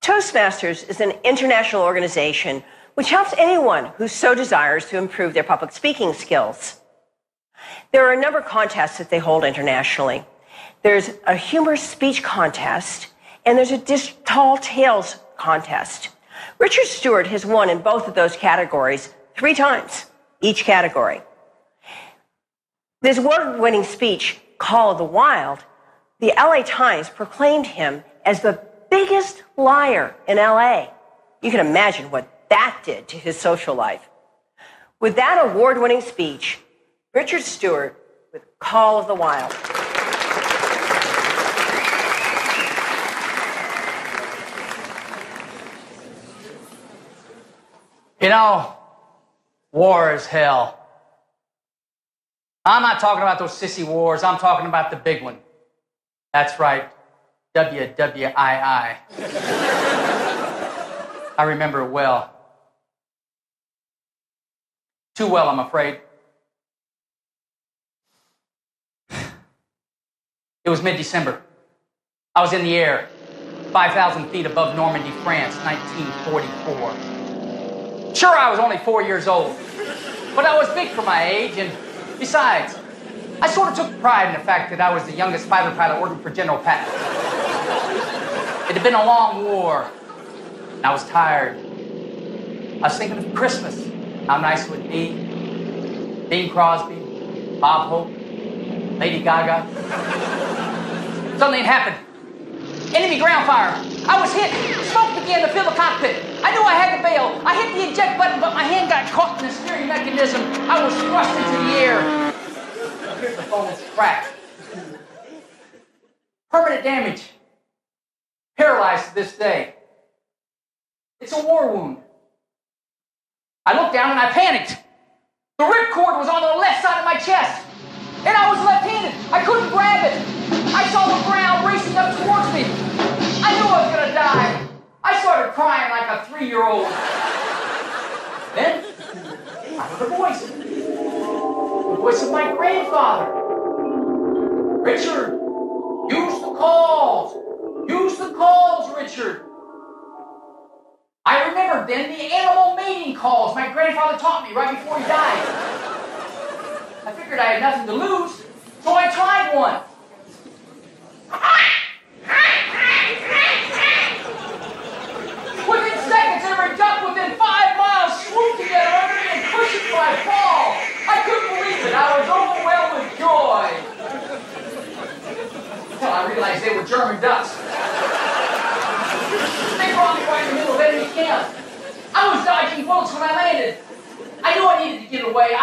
Toastmasters is an international organization which helps anyone who so desires to improve their public speaking skills. There are a number of contests that they hold internationally. There's a humorous speech contest, and there's a tall tales contest. Richard Stewart has won in both of those categories 3 times, each category. This award-winning speech, Call of the Wild, the LA Times proclaimed him as the biggest liar in LA. You can imagine what that did to his social life. With that award-winning speech, Richard Stewart with Call of the Wild. You know, war is hell. I'm not talking about those sissy wars. I'm talking about the big one. That's right, WWII. I remember it well. Too well, I'm afraid. It was mid-December. I was in the air, 5,000 feet above Normandy, France, 1944. Sure, I was only 4 years old, but I was big for my age, and besides, I sort of took pride in the fact that I was the youngest fighter pilot working for General Patton. It had been a long war, and I was tired. I was thinking of Christmas, how nice it would be. Bing Crosby, Bob Hope, Lady Gaga. Something happened. Enemy ground fire. I was hit. Smoke began to fill the cockpit. I knew I had to bail. I hit the eject button, but my hand got caught in the steering mechanism. I was thrust into the air. Here's the phone. It's cracked. Permanent damage. Paralyzed to this day. It's a war wound. I looked down and I panicked. The ripcord was on the left side of my chest. And I was left-handed. I couldn't grab it. I saw the ground racing up towards me. I knew I was going to die. I started crying like a 3-year-old. Then, I heard a voice. The voice of my grandfather. Richard, use the calls. Use the calls, Richard. I remembered then the animal mating calls my grandfather taught me right before he died. I figured I had nothing to lose, so I tried one. Within seconds, every duck within 5 miles swooped together under me and cushioned my fall. I couldn't believe it. I was overwhelmed with joy. Until I realized they were German ducks. They brought me right in the middle of enemy camp. I was dodging bullets when I landed. I knew I needed to get away. I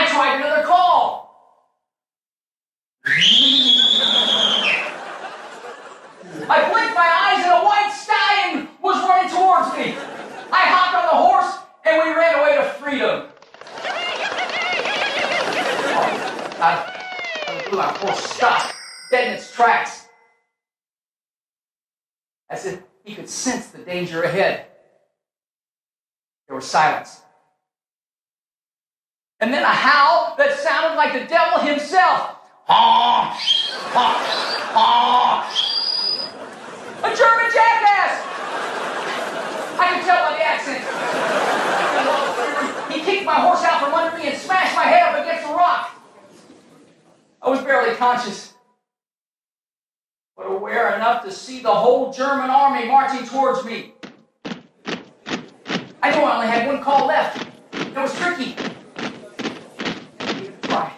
tried another call. I blinked my eyes and a white stallion was running towards me. I hopped on the horse and we ran away to freedom. Our horse stopped, dead in its tracks. As if he could sense the danger ahead. There was silence. And then a howl that sounded like the devil himself. Honk! Honk! Honk! A German jackass! I could tell by the accent. He kicked my horse out from under me and smashed my head up against a rock. I was barely conscious, but aware enough to see the whole German army marching towards me. I knew I only had one call left. It was tricky. Try.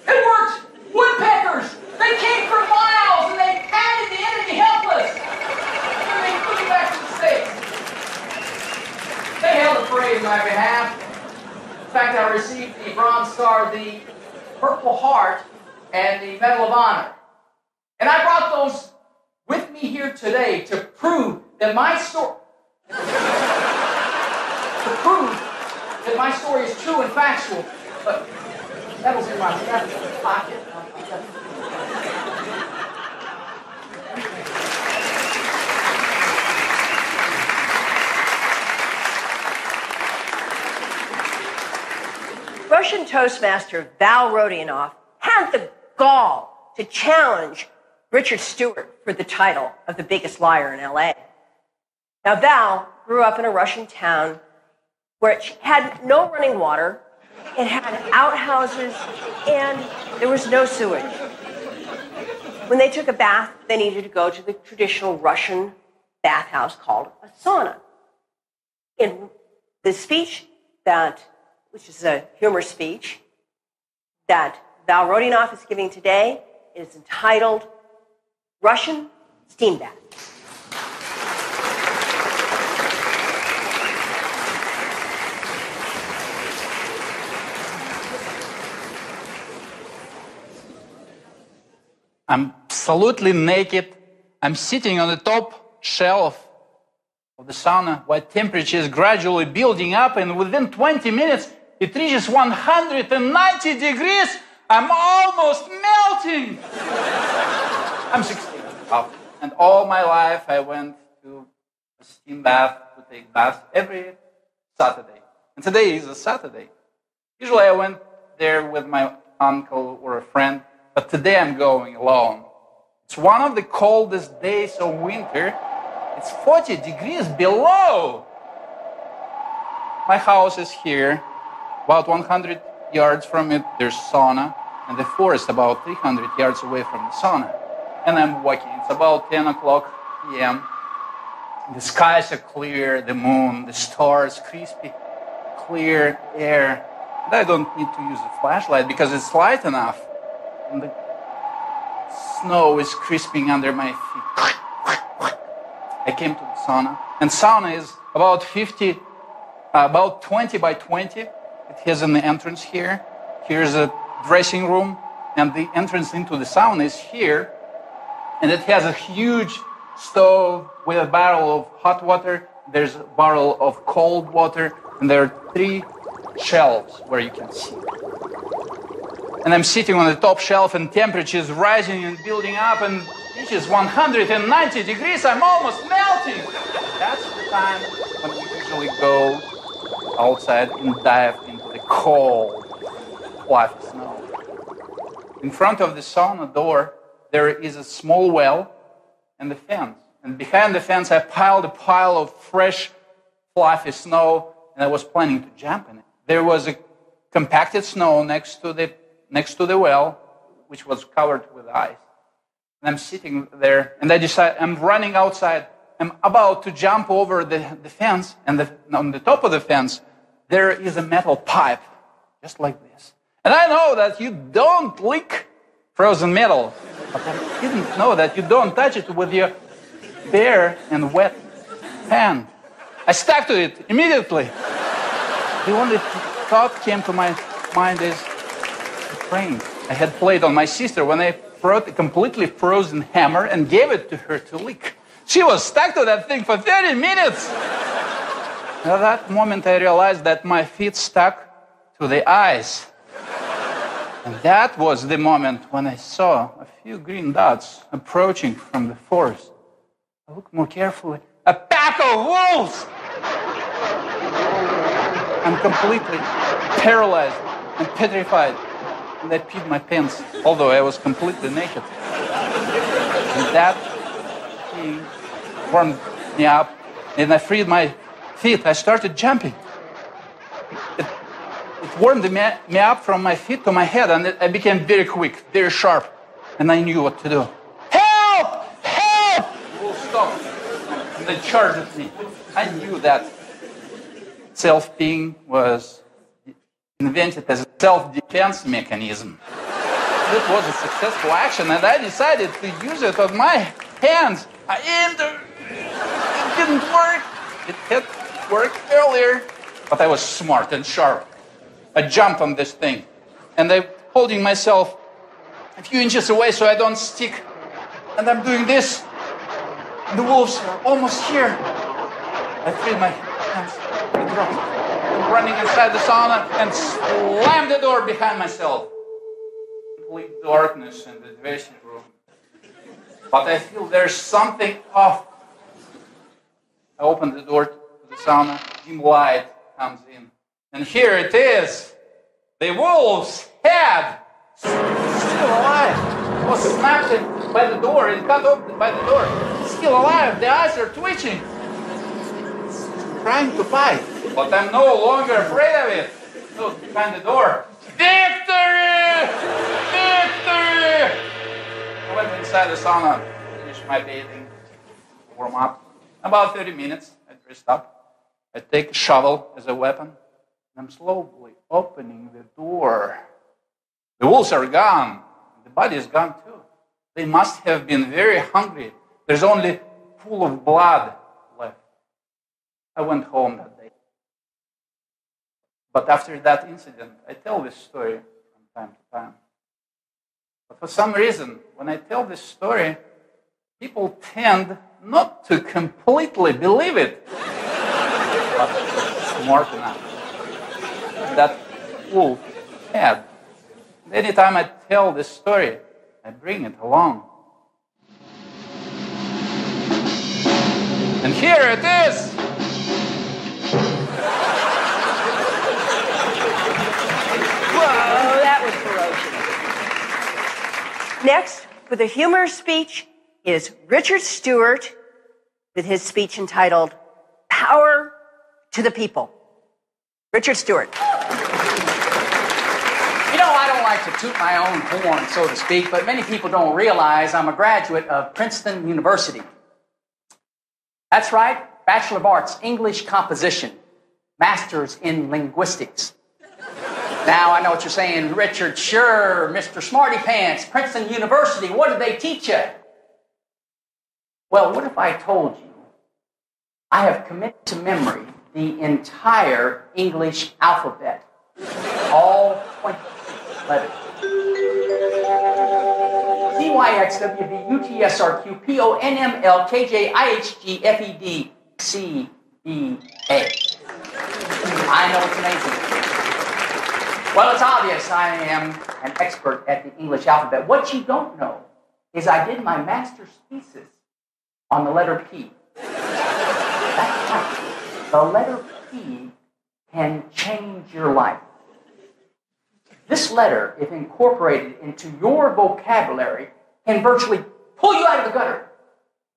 It worked! Woodpeckers! They came for miles and they pounded the enemy helpless! And they flew back to the States. They held a parade on my behalf. In fact, I received the Bronze Star, the Purple Heart, and the Medal of Honor. And I brought those with me here today to prove that my story is true and factual. But that was in my pocket. Russian Toastmaster Val Rodionov had the gall to challenge Richard Stewart for the title of the biggest liar in LA. Now, Val grew up in a Russian town where it had no running water, it had outhouses, and there was no sewage. When they took a bath, they needed to go to the traditional Russian bathhouse called a sauna. In the speech which is a humor speech, that Val Rodionov is giving today, is entitled Russian Steam Bath. I'm absolutely naked. I'm sitting on the top shelf of the sauna where temperature is gradually building up, and within 20 minutes it reaches 190 degrees. I'm almost melting. I'm 16, and all my life I went to a steam bath to take baths every Saturday. And today is a Saturday. Usually I went there with my uncle or a friend, but today I'm going alone. It's one of the coldest days of winter. It's 40 degrees below. My house is here. About 100 yards from it, there's sauna, and the forest about 300 yards away from the sauna. And I'm walking. It's about 10 o'clock p.m. The skies are clear, the moon, the stars, crispy, clear air. And I don't need to use a flashlight because it's light enough. And the snow is crisping under my feet. I came to the sauna, and sauna is about 20 by 20. It has an entrance here. Here's a dressing room, and the entrance into the sauna is here. And it has a huge stove with a barrel of hot water. There's a barrel of cold water, and there are 3 shelves where you can see. And I'm sitting on the top shelf, and temperature is rising and building up, and reaches 190 degrees. I'm almost melting. That's the time when we usually go outside and dive into the cold, fluffy snow. In front of the sauna door, there is a small well and the fence. And behind the fence, I piled a pile of fresh, fluffy snow, and I was planning to jump in it. There was a compacted snow next to the well, which was covered with ice. And I'm sitting there, and I decide I'm running outside. I'm about to jump over the fence, and on the top of the fence, there is a metal pipe, just like this. And I know that you don't lick frozen metal, but I didn't know that you don't touch it with your bare and wet hand. I stuck to it immediately. The only thought came to my mind is the prank I had played on my sister when I brought a completely frozen hammer and gave it to her to lick. She was stuck to that thing for 30 minutes. At that moment, I realized that my feet stuck to the ice. And that was the moment when I saw a few green dots approaching from the forest. I looked more carefully. A pack of wolves! I'm completely paralyzed and petrified. And I peed my pants, although I was completely naked. And that thing warmed me up, and I freed my feet. I started jumping. It warmed me up from my feet to my head, and I became very quick, very sharp, and I knew what to do. Help! Help! Wolves stopped, and they charged at me. I knew that self-peeing was invented as a self-defense mechanism. It was a successful action, and I decided to use it on my hands. I aimed. It didn't work. It had worked earlier, but I was smart and sharp. I jumped on this thing, and I'm holding myself a few inches away so I don't stick. And I'm doing this. And the wolves are almost here. I freed my hands. I dropped. I'm running inside the sauna and slammed the door behind myself. Complete darkness in the dressing room. But I feel there's something off. I open the door to the sauna. Dim light comes in. And here it is. the wolf's head, still alive, was snapped by the door and cut off by the door. Still alive, the eyes are twitching. It's trying to bite, but I'm no longer afraid of it. It was behind the door. Victory! Victory! I went inside the sauna, finished my bathing, warm up. About 30 minutes, I dressed up. I take a shovel as a weapon, and I'm slowly opening the door. The wolves are gone. The body is gone too. They must have been very hungry. There's only pool of blood left. I went home that day. But after that incident, I tell this story from time to time. But for some reason, when I tell this story, people tend not to completely believe it. But it's more than that. That wolf head. Anytime I tell this story, I bring it along. And here it is. Whoa, that was ferocious. Next, with a humorous speech, is Richard Stewart with his speech entitled, Power to the People. Richard Stewart. You know, I don't like to toot my own horn, so to speak, but many people don't realize I'm a graduate of Princeton University. That's right, Bachelor of Arts, English Composition, Masters in Linguistics. Now, I know what you're saying, Richard, sure, Mr. Smarty Pants, Princeton University, what did they teach you? Well, what if I told you I have committed to memory the entire English alphabet, all 20 letters. CYXWVUTSRQPONMLKJIHGFEDCBA. I know it's amazing. Well, it's obvious I am an expert at the English alphabet. What you don't know is I did my master's thesis on the letter P. That's right. The letter P can change your life. This letter, if incorporated into your vocabulary, can virtually pull you out of the gutter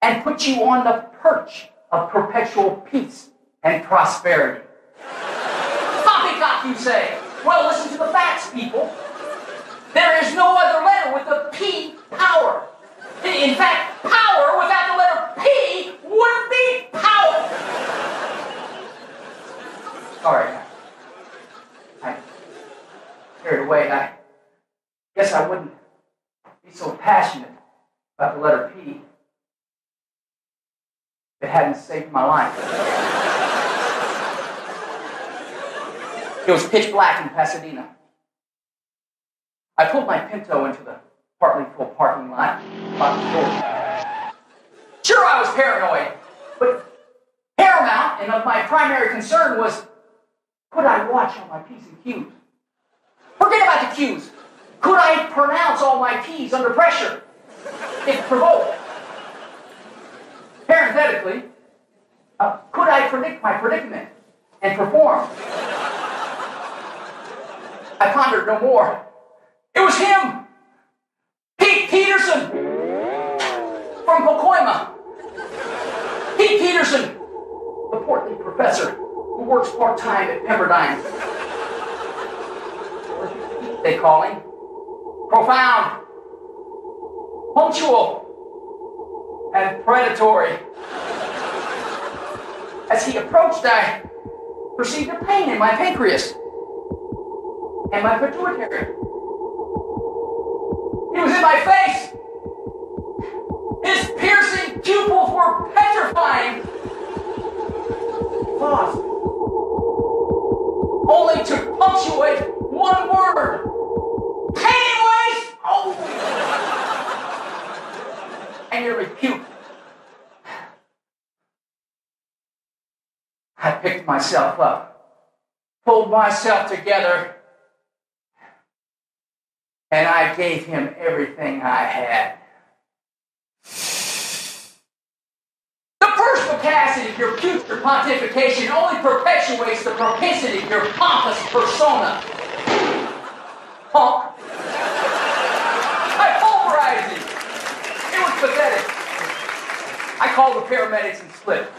and put you on the perch of perpetual peace and prosperity. Poppycock, you say? Well, listen to the facts, people. There is no other letter with the P power. In fact, power without the letter P wouldn't be power. Sorry, I carried away. I guess I wouldn't be so passionate about the letter P if it hadn't saved my life. It was pitch black in Pasadena. I pulled my Pinto into the partly full parking lot. Sure, I was paranoid, but paramount and of my primary concern was, could I watch all my P's and Q's? Forget about the Q's. Could I pronounce all my P's under pressure, if provoked? Parenthetically, could I predict my predicament and perform? I pondered no more. It was him! Pete Peterson! From Pacoima. Pete Peterson, the portly professor who works part-time at Pepperdine. They call him. Profound, punctual, and predatory. As he approached, I perceived a pain in my pancreas and my pituitary. He was in my face. His piercing pupils were petrifying. Paused. Only to punctuate one word. Pennywise! Oh! I nearly puked. I picked myself up, pulled myself together, and I gave him everything I had. The perspicacity of your future pontification only perpetuates the propensity of your pompous persona. punk. I pulverized him. It was pathetic. I called the paramedics and slipped.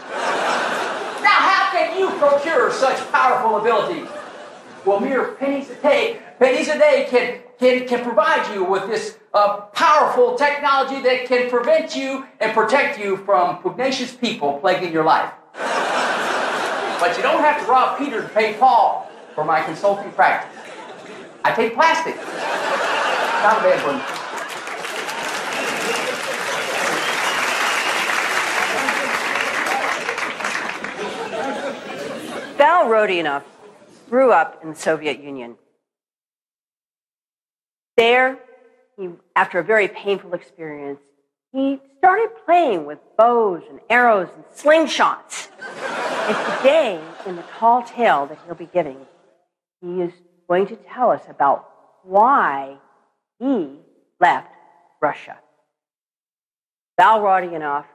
Now, how can you procure such powerful abilities? Well, mere pennies a day can provide you with this powerful technology that can prevent you and protect you from pugnacious people plaguing your life. But you don't have to rob Peter to pay Paul for my consulting practice. I take plastic. Not a bad one. Val Rodionov grew up in the Soviet Union. There, after a very painful experience, he started playing with bows and arrows and slingshots. And today, in the tall tale that he'll be giving, he is going to tell us about why he left Russia. Val Rodionov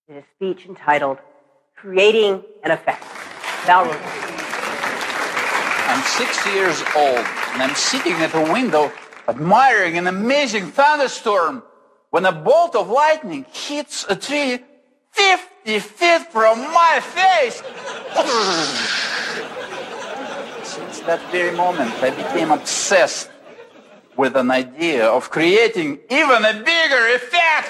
did a speech entitled Creating an Effect. Val Rodionov. I'm 6 years old, and I'm sitting at a window admiring an amazing thunderstorm when a bolt of lightning hits a tree 50 feet from my face. Since that very moment, I became obsessed with an idea of creating even a bigger effect.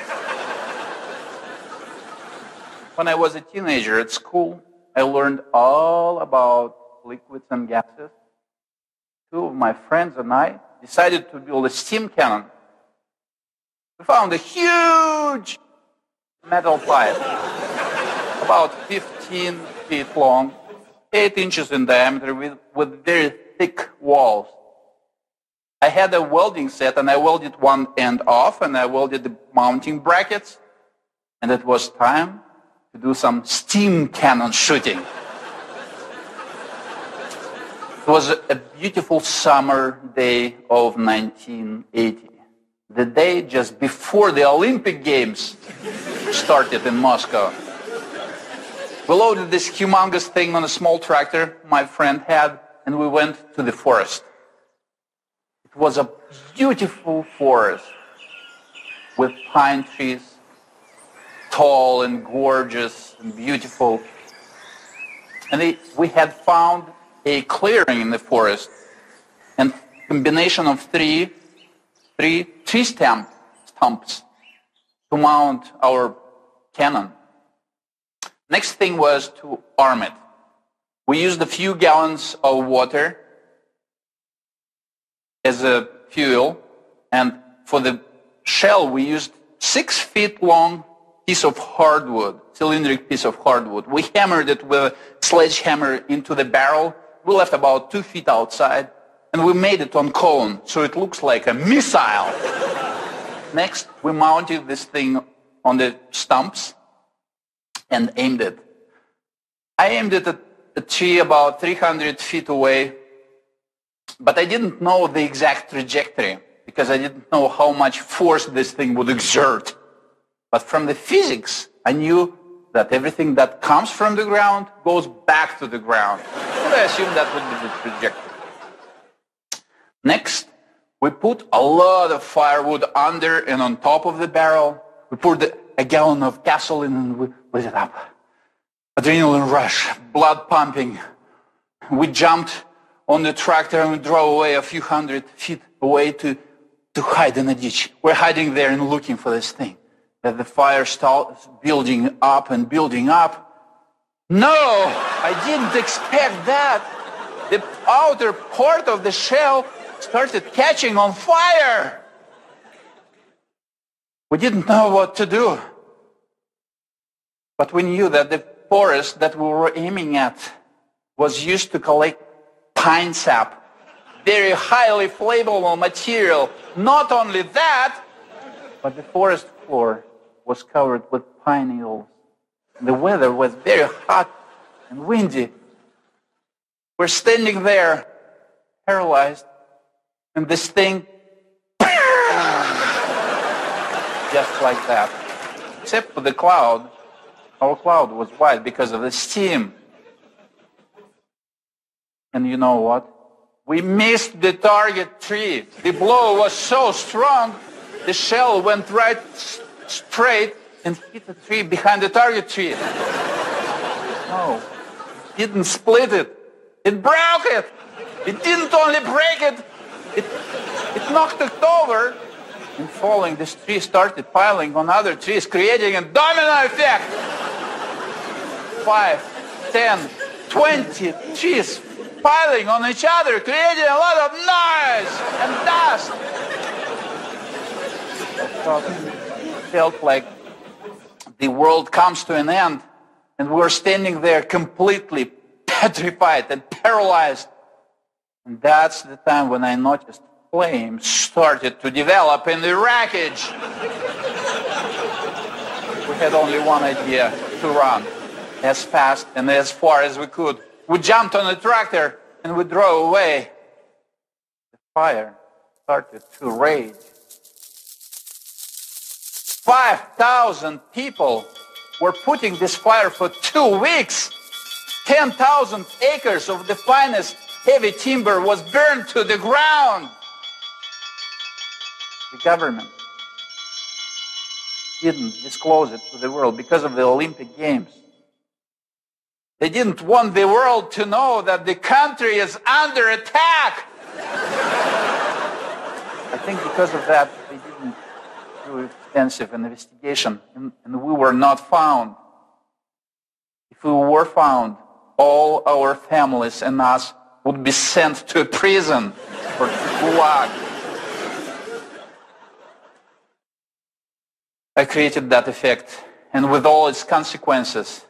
When I was a teenager at school, I learned all about liquids and gases. Two of my friends and I decided to build a steam cannon. We found a huge metal pipe, about 15 feet long, 8 inches in diameter, with very thick walls. I had a welding set, and I welded one end off, and I welded the mounting brackets, and it was time to do some steam cannon shooting. It was a beautiful summer day of 1980, the day just before the Olympic Games started in Moscow. We loaded this humongous thing on a small tractor my friend had, and we went to the forest. It was a beautiful forest with pine trees, tall and gorgeous and beautiful. And we had found a clearing in the forest, and a combination of three tree stumps to mount our cannon. Next thing was to arm it. We used a few gallons of water as a fuel, and for the shell we used 6 feet long piece of hardwood, cylindrical piece of hardwood. We hammered it with a sledgehammer into the barrel. We left about 2 feet outside, and we made it on cone, so it looks like a missile. Next, we mounted this thing on the stumps and aimed it. I aimed it at a tree about 300 feet away, but I didn't know the exact trajectory because I didn't know how much force this thing would exert. But from the physics, I knew that everything that comes from the ground goes back to the ground. So I assumed that would be the trajectory. Next, we put a lot of firewood under and on top of the barrel. We poured a gallon of gasoline and we lit it up. Adrenaline rush, blood pumping. We jumped on the tractor and we drove away a few hundred feet away to hide in a ditch. We're hiding there and looking for this thing. That the fire starts building up and building up. No, I didn't expect that. The outer part of the shell started catching on fire. We didn't know what to do. But we knew that the forest that we were aiming at was used to collect pine sap, very highly flammable material. Not only that, but the forest floor was covered with pine needles. The weather was very hot and windy. We're standing there, paralyzed, and this thing, just like that. Except for the cloud. Our cloud was white because of the steam. And you know what? We missed the target tree. The blow was so strong, the shell went right straight and hit the tree behind the target tree. No, it didn't split it. It broke it. It didn't only break it, it knocked it over. And falling, this tree started piling on other trees, creating a domino effect. 5, 10, 20 trees piling on each other, creating a lot of noise and dust. It felt like the world comes to an end, and we're standing there completely petrified and paralyzed. And that's the time when I noticed flames started to develop in the wreckage. We had only one idea: to run as fast and as far as we could. We jumped on a tractor and we drove away. The fire started to rage. 5,000 people were putting this fire for 2 weeks. 10,000 acres of the finest heavy timber was burned to the ground. The government didn't disclose it to the world because of the Olympic Games. They didn't want the world to know that the country is under attack. I think because of that, they didn't do extensive investigation, and we were not found. If we were found, all our families and us would be sent to a prison or to Gulag. I created that effect, and with all its consequences,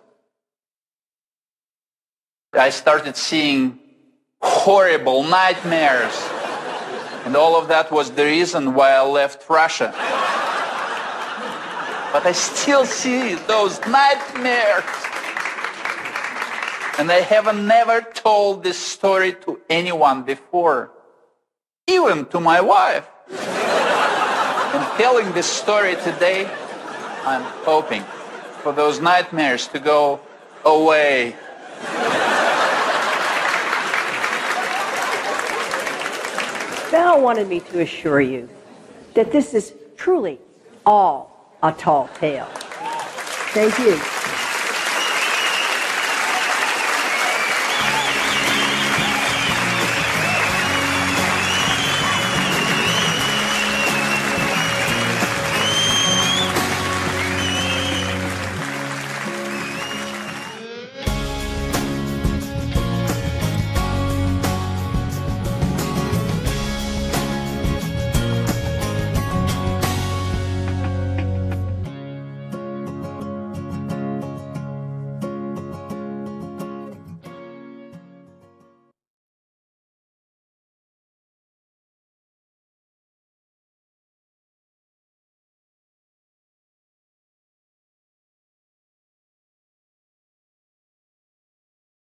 I started seeing horrible nightmares. And all of that was the reason why I left Russia. But I still see those nightmares. And I have never told this story to anyone before, even to my wife. And telling this story today, I'm hoping for those nightmares to go away. Val wanted me to assure you that this is truly all a tall tale. Thank you.